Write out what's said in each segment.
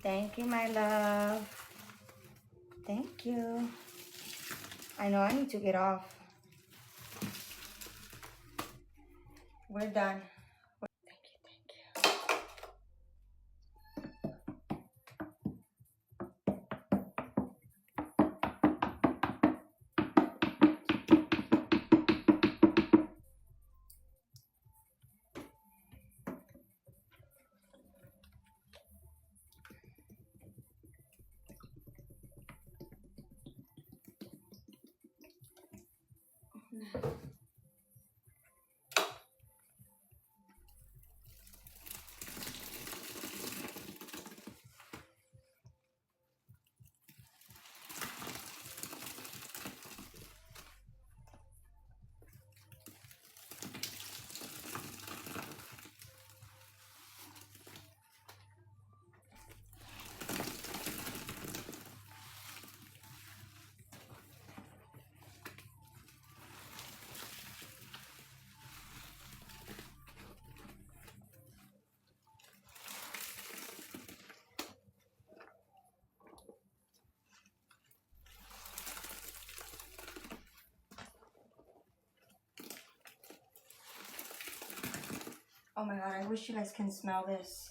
Thank you, my love. Thank you. I know I need to get off. We're done. Thank you, thank you. Oh my god, I wish you guys can smell this.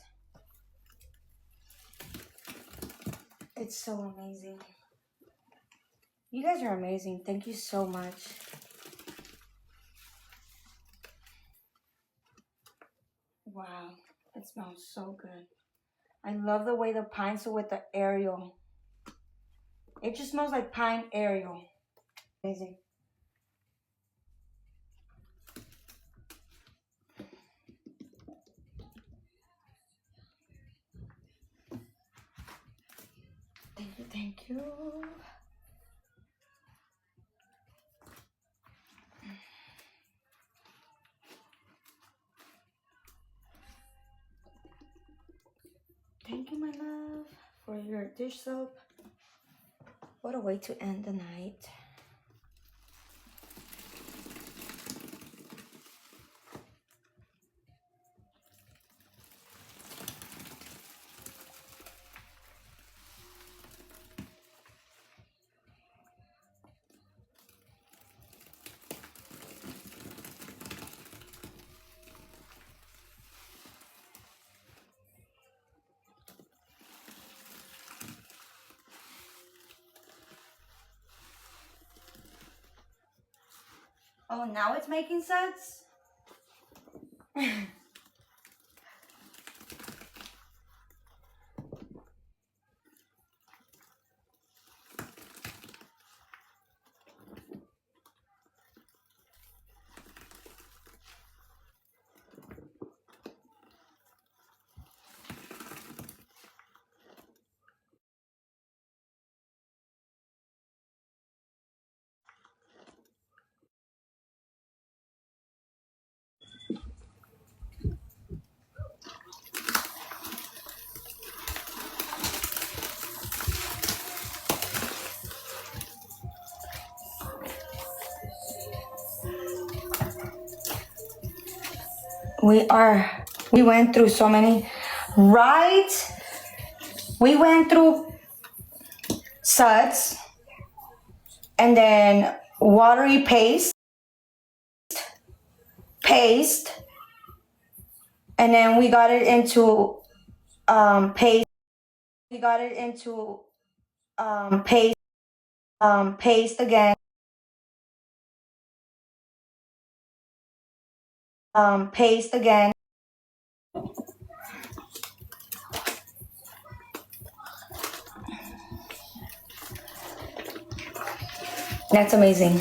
It's so amazing. You guys are amazing. Thank you so much. Wow, it smells so good. I love the way the pine, so with the Ariel. It just smells like pine Ariel. Amazing. Thank you, thank you. Thank you, my love, for your dish soap. What a way to end the night. Oh, now it's making sense? We went through so many, right? We went through suds, and then watery paste, and then we got it into paste. We got it into paste again, paste again. That's amazing.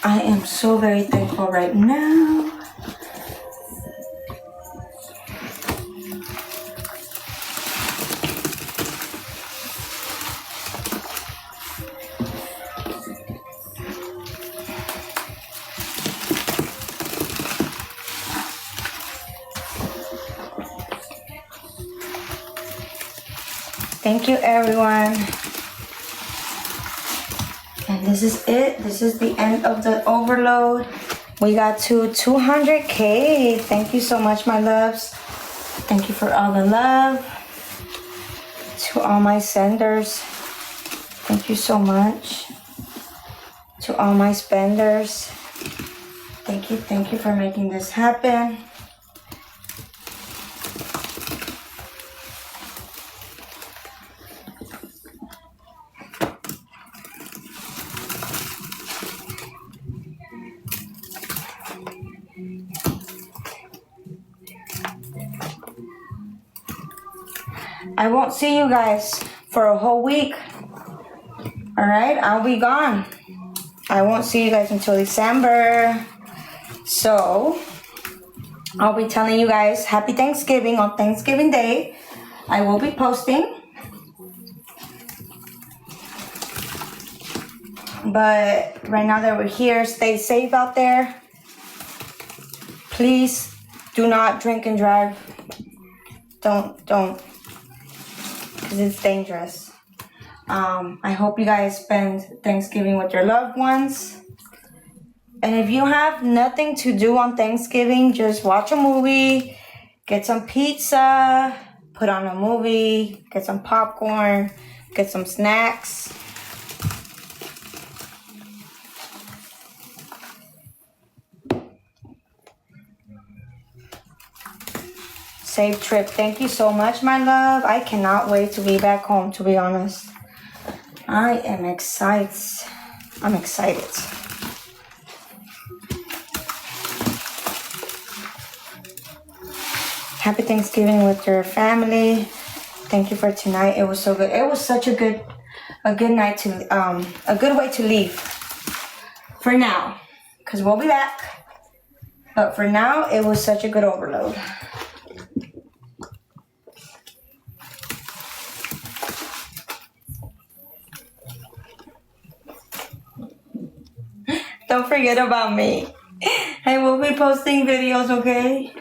I am so very thankful right now. Thank you, everyone. And this is it. This is the end of the overload. We got to 200K. Thank you so much, my loves. Thank you for all the love. To all my senders, thank you so much. To all my spenders, thank you for making this happen. I won't see you guys for a whole week. All right, I'll be gone. I won't see you guys until December. So I'll be telling you guys happy Thanksgiving on Thanksgiving Day. I will be posting. But right now that we're here, stay safe out there. Please do not drink and drive. Don't. Because it's dangerous. I hope you guys spend Thanksgiving with your loved ones. And if you have nothing to do on Thanksgiving, just watch a movie, get some pizza, put on a movie, get some popcorn, get some snacks. Safe trip. Thank you so much, my love. I cannot wait to be back home, to be honest. I am excited. I'm excited. Happy Thanksgiving with your family. Thank you for tonight. It was so good. It was such a good night to a good way to leave. For now, because we'll be back. But for now, it was such a good overload. Don't forget about me. I will be posting videos, okay?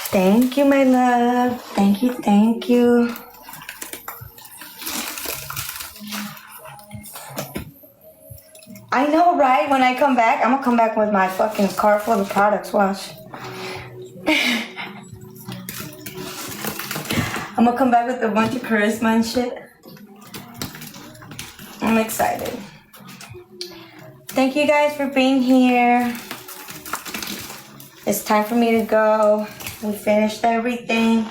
Thank you, my love. Thank you. I know, right? When I come back, I'm gonna come back with my fucking car full of products. Watch. I'm gonna come back with a bunch of charisma and shit. I'm excited. Thank you guys for being here. It's time for me to go. We finished everything.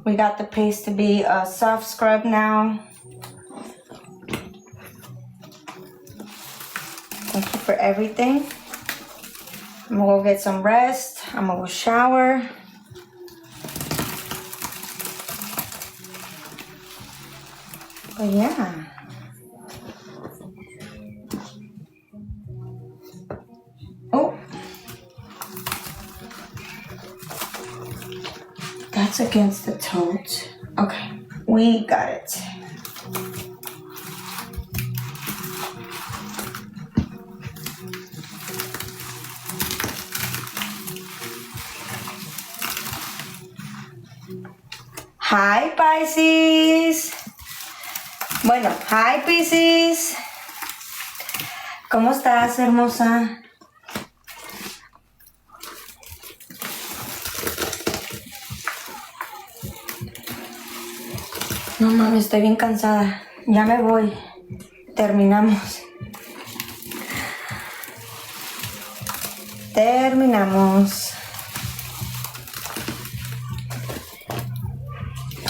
We got the paste to be a soft scrub now. Thank you for everything. I'm gonna go get some rest. I'm gonna go shower. But yeah. Oh. That's against the tote. Okay, we got it. Hi, Pisces. Bueno, hi, Pisces. ¿Cómo estás, hermosa? No mames, estoy bien cansada. Ya me voy. Terminamos.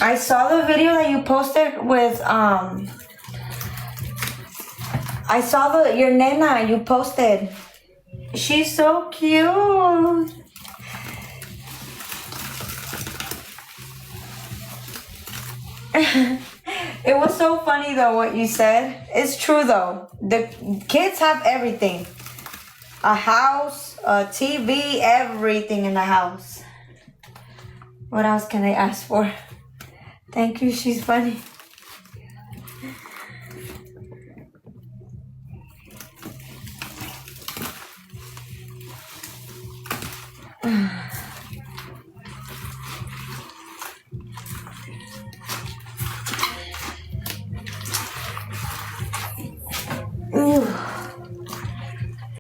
I saw the video that you posted with I saw your nena you posted. She's so cute. It was so funny though what you said. It's true though. The kids have everything. A house, a TV, everything in the house. What else can they ask for? Thank you, she's funny.